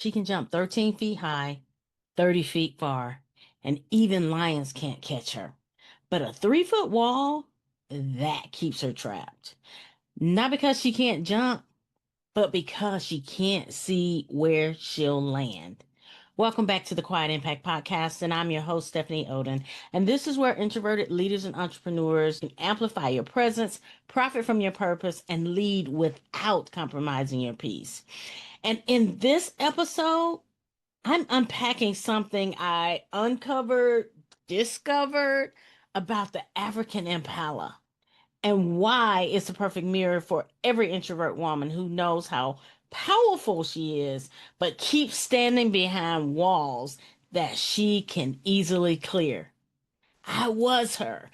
She can jump 13 feet high, 30 feet far, and even lions can't catch her. But a 3-foot wall, that keeps her trapped. Not because she can't jump, but because she can't see where she'll land. Welcome back to the Quiet Impact Podcast, and I'm your host, Stephanie Oden. And this is where introverted leaders and entrepreneurs can amplify your presence, profit from your purpose, and lead without compromising your peace. And in this episode, I'm unpacking something I discovered about the African Impala and why it's a perfect mirror for every introvert woman who knows how powerful she is, but keeps standing behind walls that she can easily clear. I was her.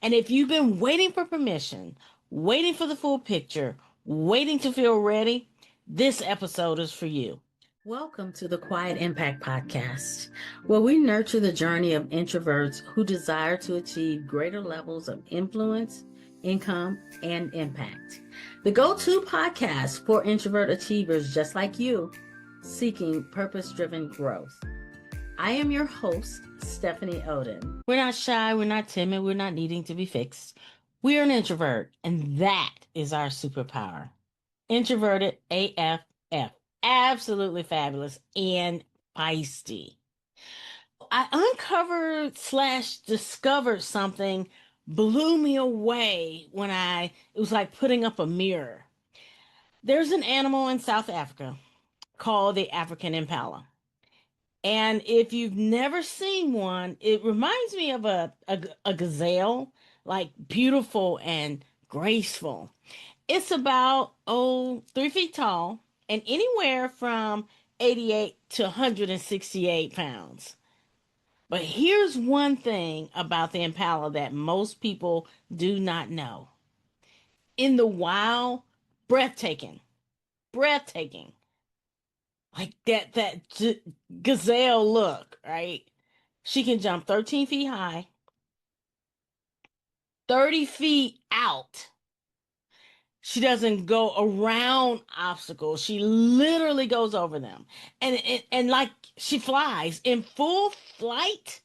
And if you've been waiting for permission, waiting for the full picture, waiting to feel ready, this episode is for you. Welcome to the Quiet Impact Podcast, where we nurture the journey of introverts who desire to achieve greater levels of influence, income, and impact. The go-to podcast for introvert achievers just like you, seeking purpose-driven growth. I am your host, Stephanie Oden. We're not shy, we're not timid, we're not needing to be fixed. We're an introvert, and that is our superpower. Introverted AFF. Absolutely fabulous and feisty. I uncovered / discovered something blew me away when it was like putting up a mirror. There's an animal in South Africa called the African Impala. And if you've never seen one, it reminds me of a gazelle, like beautiful and graceful. It's about, 3 feet tall and anywhere from 88 to 168 pounds. But here's one thing about the impala that most people do not know. In the wild, breathtaking, breathtaking. Like that gazelle look, right? She can jump 13 feet high, 30 feet out. She doesn't go around obstacles. She literally goes over them. And like she flies in full flight.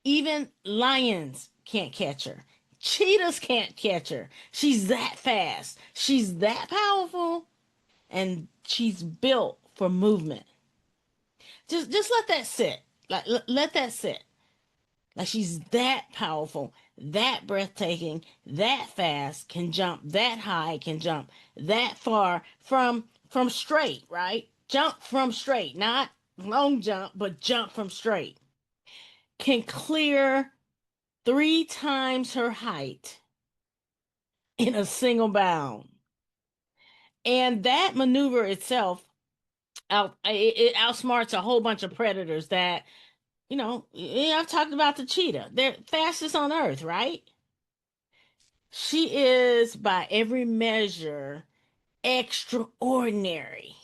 Even lions can't catch her. Cheetahs can't catch her. She's that fast. She's that powerful. And she's built for movement. Just let that sit. Let that sit. Like she's that powerful, that breathtaking, that fast, can jump that high, can jump that far from straight, right? Jump from straight, not long jump, but jump from straight. Can clear 3 times her height in a single bound. And that maneuver itself it outsmarts a whole bunch of predators that I've talked about the cheetah. They're fastest on earth, right? She is, by every measure, extraordinary.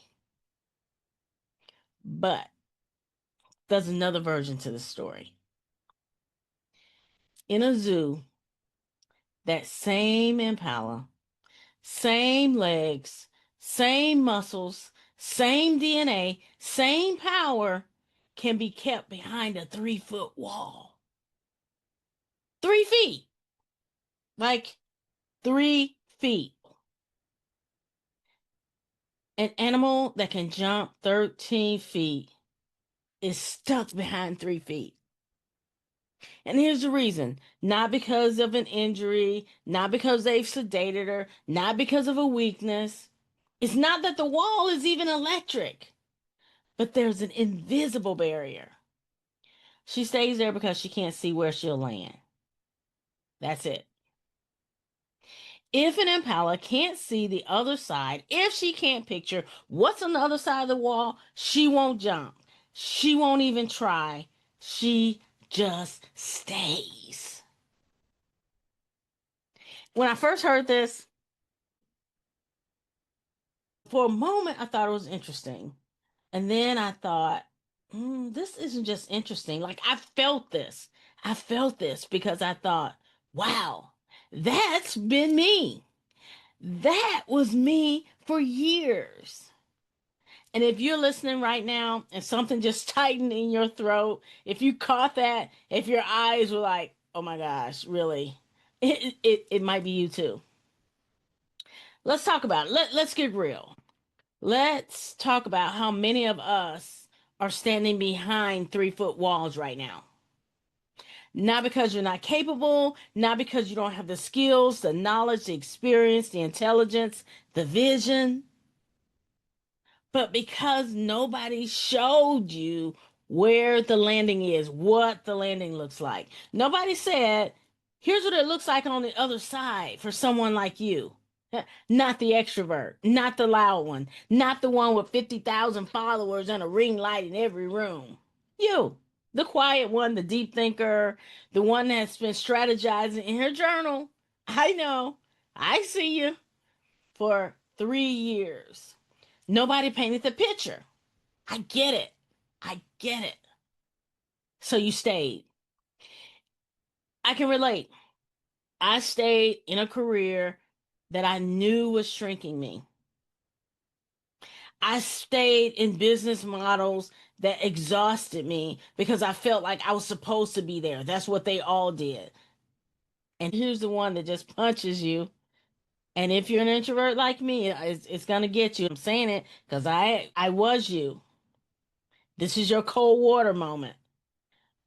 But there's another version to the story. In a zoo, that same impala, same legs, same muscles, same DNA, same power can be kept behind a 3-foot wall. 3 feet. Like 3 feet. An animal that can jump 13 feet is stuck behind 3 feet. And here's the reason. Not because of an injury, not because they've sedated her, not because of a weakness. It's not that the wall is even electric, but there's an invisible barrier. She stays there because she can't see where she'll land. That's it. If an impala can't see the other side, if she can't picture what's on the other side of the wall, she won't jump. She won't even try. She just stays. When I first heard this, for a moment, I thought it was interesting. And then I thought, this isn't just interesting. Like, I felt this. I felt this because I thought, wow, that's been me. That was me for years. And if you're listening right now and something just tightened in your throat, if you caught that, if your eyes were like, oh my gosh, really, it might be you too. Let's talk about it. Let's get real. Let's talk about how many of us are standing behind 3 foot walls right now. Not because you're not capable, not because you don't have the skills, the knowledge, the experience, the intelligence, the vision, but because nobody showed you where the landing is, what the landing looks like. Nobody said, here's what it looks like on the other side for someone like you. Not the extrovert, not the loud one, not the one with 50,000 followers and a ring light in every room. You, the quiet one, the deep thinker, the one that's been strategizing in her journal. I know, I see you for 3 years. Nobody painted the picture. I get it. I get it. So you stayed. I can relate. I stayed in a career that I knew was shrinking me. I stayed in business models that exhausted me because I felt like I was supposed to be there. That's what they all did. And here's the one that just punches you. And if you're an introvert like me, it's going to get you. I'm saying it because I was you. This is your cold water moment.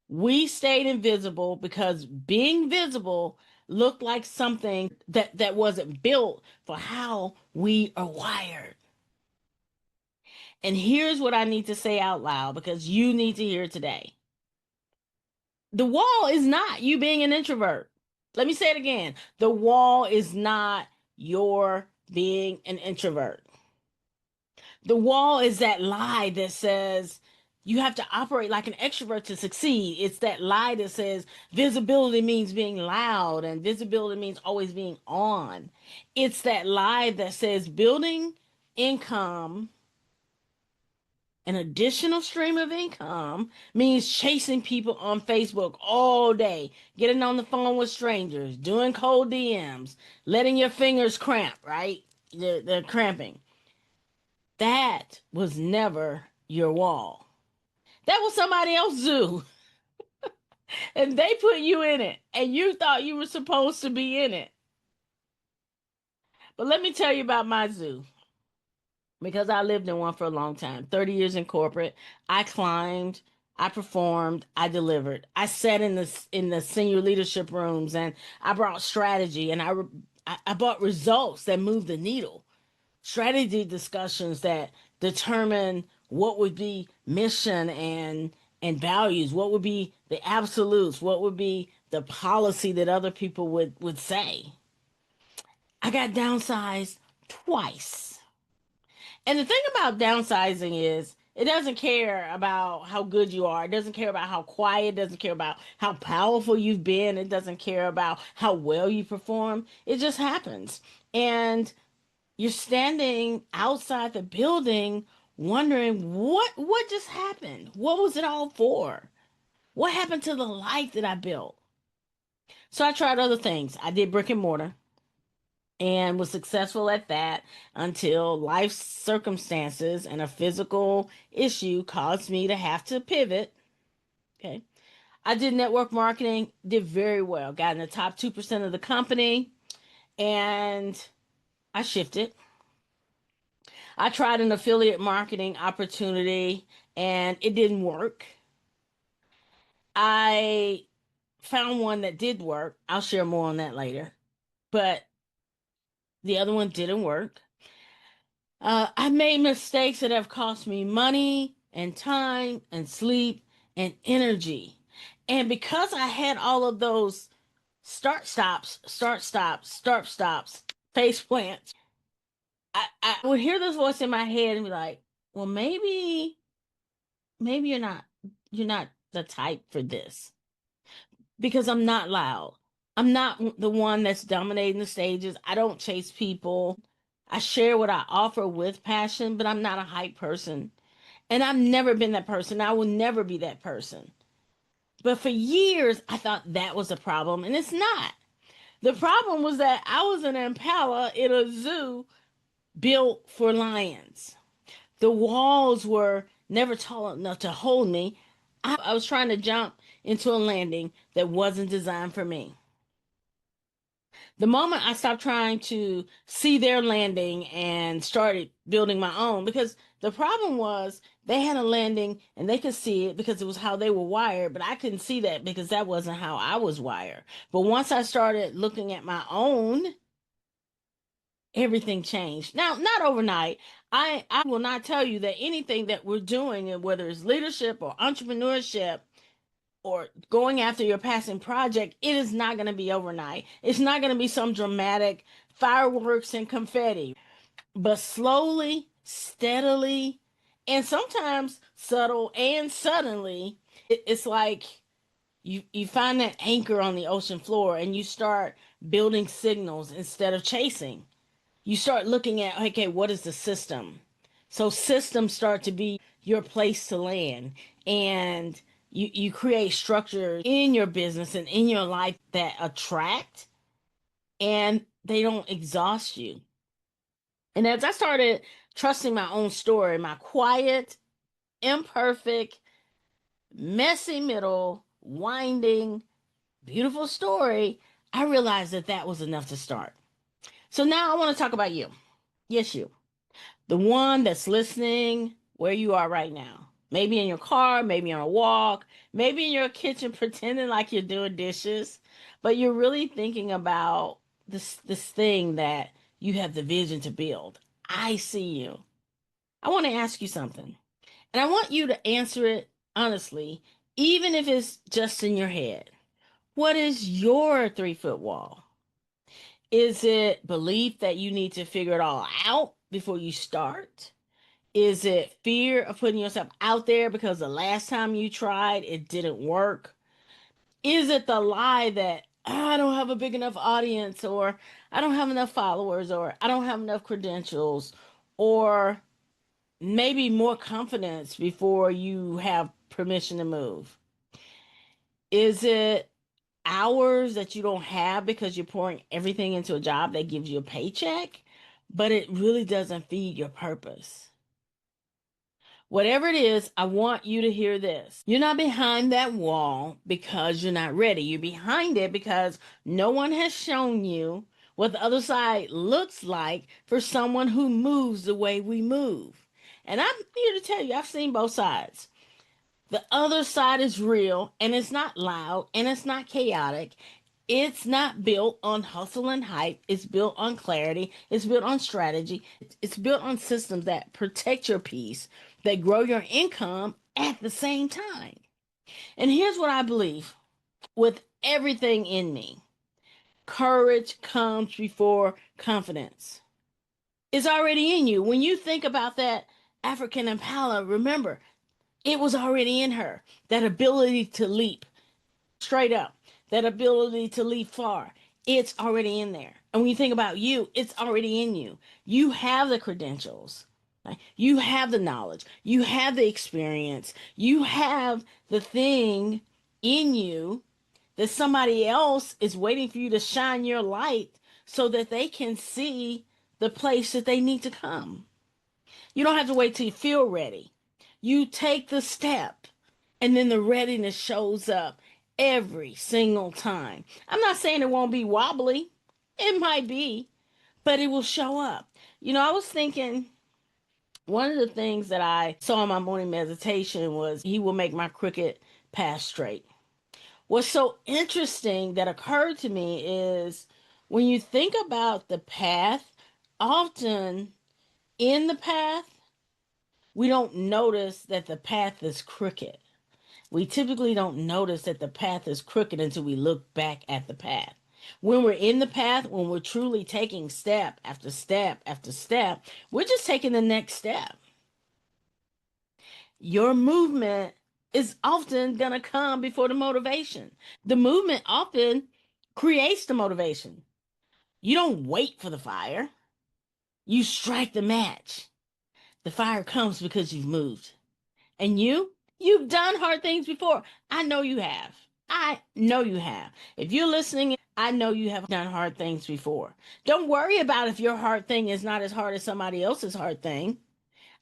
We stayed invisible because being visible looked like something that wasn't built for how we are wired. And here's what I need to say out loud because you need to hear it today. The wall is not you being an introvert. Let me say it again. The wall is not your being an introvert. The wall is that lie that says you have to operate like an extrovert to succeed. It's that lie that says visibility means being loud and visibility means always being on. It's that lie that says building income, an additional stream of income, means chasing people on Facebook all day, getting on the phone with strangers, doing cold DMs, letting your fingers cramp, right? They're cramping. That was never your wall. That was somebody else's zoo. And they put you in it. And you thought you were supposed to be in it. But let me tell you about my zoo. Because I lived in one for a long time. 30 years in corporate. I climbed, I performed, I delivered. I sat in the senior leadership rooms and I brought strategy and I brought results that moved the needle. Strategy discussions that determine what would be mission and values, what would be the absolutes, what would be the policy that other people would say. I got downsized twice. And the thing about downsizing is it doesn't care about how good you are. It doesn't care about how quiet. It doesn't care about how powerful you've been. It doesn't care about how well you perform. It just happens. And you're standing outside the building wondering what just happened? What was it all for? What happened to the life that I built? So I tried other things. I did brick and mortar and was successful at that until life circumstances and a physical issue caused me to have to pivot. Okay. I did network marketing, did very well, got in the top 2% of the company, and I shifted. I tried an affiliate marketing opportunity and it didn't work. I found one that did work. I'll share more on that later. But the other one didn't work. I made mistakes that have cost me money and time and sleep and energy. And because I had all of those start stops, face plants, I would hear this voice in my head and be like, well, maybe you're not the type for this because I'm not loud. I'm not the one that's dominating the stages. I don't chase people. I share what I offer with passion, but I'm not a hype person. And I've never been that person. I will never be that person. But for years, I thought that was a problem, and it's not. The problem was that I was an impala in a zoo built for lions. The walls were never tall enough to hold me. I was trying to jump into a landing that wasn't designed for me. The moment I stopped trying to see their landing and started building my own, because the problem was they had a landing and they could see it because it was how they were wired, but I couldn't see that because that wasn't how I was wired. But once I started looking at my own, everything changed. Now, not overnight. I will not tell you that anything that we're doing, and whether it's leadership or entrepreneurship, or going after your passion project, it is not going to be overnight. It's not going to be some dramatic fireworks and confetti, but slowly, steadily, and sometimes subtle and suddenly, it's like you find that anchor on the ocean floor and you start building signals instead of chasing. You start looking at, okay, what is the system? So systems start to be your place to land. And you create structures in your business and in your life that attract and they don't exhaust you. And as I started trusting my own story, my quiet, imperfect, messy middle, winding, beautiful story, I realized that that was enough to start. So now I want to talk about you. Yes, you. The one that's listening where you are right now. Maybe in your car, maybe on a walk, maybe in your kitchen pretending like you're doing dishes, but you're really thinking about this thing that you have the vision to build. I see you. I want to ask you something. And I want you to answer it honestly, even if it's just in your head. What is your 3 foot wall? Is it belief that you need to figure it all out before you start? Is it fear of putting yourself out there because the last time you tried, it didn't work? Is it the lie that I don't have a big enough audience, or I don't have enough followers, or I don't have enough credentials, or maybe more confidence before you have permission to move? Is it hours that you don't have because you're pouring everything into a job that gives you a paycheck, but it really doesn't feed your purpose? Whatever it is, I want you to hear this. You're not behind that wall because you're not ready. You're behind it because no one has shown you what the other side looks like for someone who moves the way we move. And I'm here to tell you, I've seen both sides. The other side is real and it's not loud and it's not chaotic. It's not built on hustle and hype. It's built on clarity. It's built on strategy. It's built on systems that protect your peace, that grow your income at the same time. And here's what I believe with everything in me: courage comes before confidence. It's already in you. When you think about that African Impala, remember, it was already in her. That ability to leap straight up, that ability to leap far, it's already in there. And when you think about you, it's already in you. You have the credentials, right? You have the knowledge, you have the experience, you have the thing in you that somebody else is waiting for you to shine your light so that they can see the place that they need to come. You don't have to wait till you feel ready. You take the step, and then the readiness shows up every single time. I'm not saying it won't be wobbly. It might be, but it will show up. I was thinking one of the things that I saw in my morning meditation was he will make my crooked path straight. What's so interesting that occurred to me is when you think about the path, often in the path, we don't notice that the path is crooked. We typically don't notice that the path is crooked until we look back at the path. When we're in the path, when we're truly taking step after step after step, we're just taking the next step. Your movement is often going to come before the motivation. The movement often creates the motivation. You don't wait for the fire, you strike the match. The fire comes because you've moved. And you've done hard things before. I know you have. I know you have. If you're listening, I know you have done hard things before. Don't worry about if your hard thing is not as hard as somebody else's hard thing.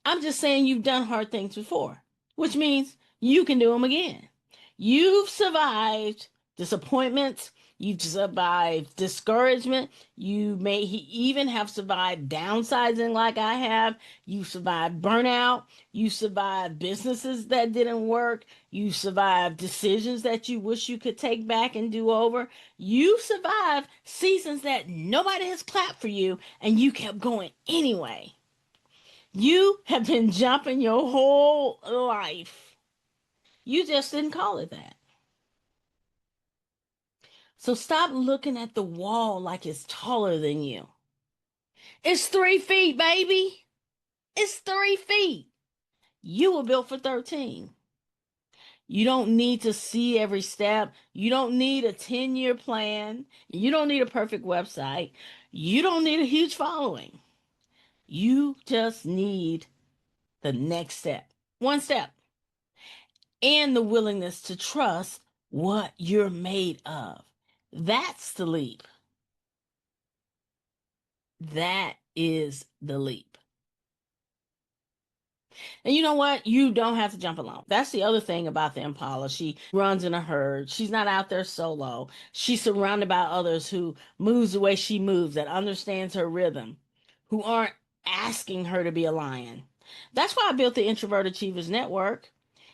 I'm just saying you've done hard things before, which means you can do them again. You've survived disappointments. You've survived discouragement. You may even have survived downsizing like I have. You survived burnout. You survived businesses that didn't work. You survived decisions that you wish you could take back and do over. You survived seasons that nobody has clapped for you and you kept going anyway. You have been jumping your whole life. You just didn't call it that. So stop looking at the wall like it's taller than you. It's 3 feet, baby. It's 3 feet. You were built for 13. You don't need to see every step. You don't need a 10-year plan. You don't need a perfect website. You don't need a huge following. You just need the next step. One step. And the willingness to trust what you're made of. That's the leap. That is the leap. And you know what? You don't have to jump alone. That's the other thing about the Impala. She runs in a herd. She's not out there solo. She's surrounded by others who moves the way she moves, that understands her rhythm, who aren't asking her to be a lion. That's why I built the Introvert Achievers Network.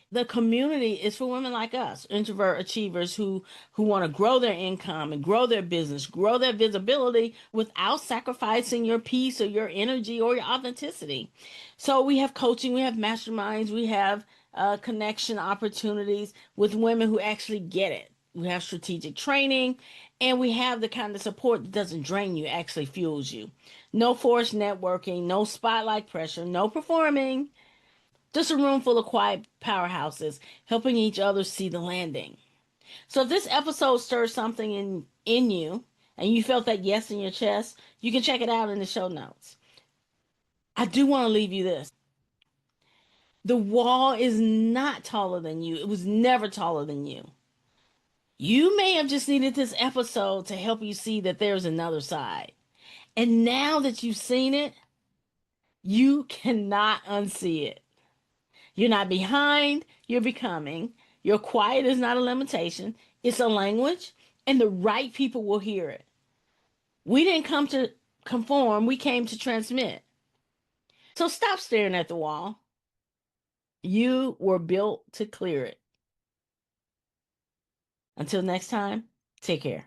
The community is for women like us, introvert achievers who want to grow their income and grow their business, grow their visibility without sacrificing your peace or your energy or your authenticity. So we have coaching, we have masterminds, we have connection opportunities with women who actually get it. We have strategic training, and we have the kind of support that doesn't drain you, actually fuels you. No forced networking, no spotlight pressure, no performing, just a room full of quiet powerhouses helping each other see the landing. So if this episode stirs something in you and you felt that yes in your chest, you can check it out in the show notes. I do want to leave you this. The wall is not taller than you. It was never taller than you. You may have just needed this episode to help you see that there's another side. And now that you've seen it, you cannot unsee it. You're not behind, you're becoming. Your quiet is not a limitation, it's a language, and the right people will hear it. We didn't come to conform, we came to transmit. So stop staring at the wall. You were built to clear it. Until next time, take care.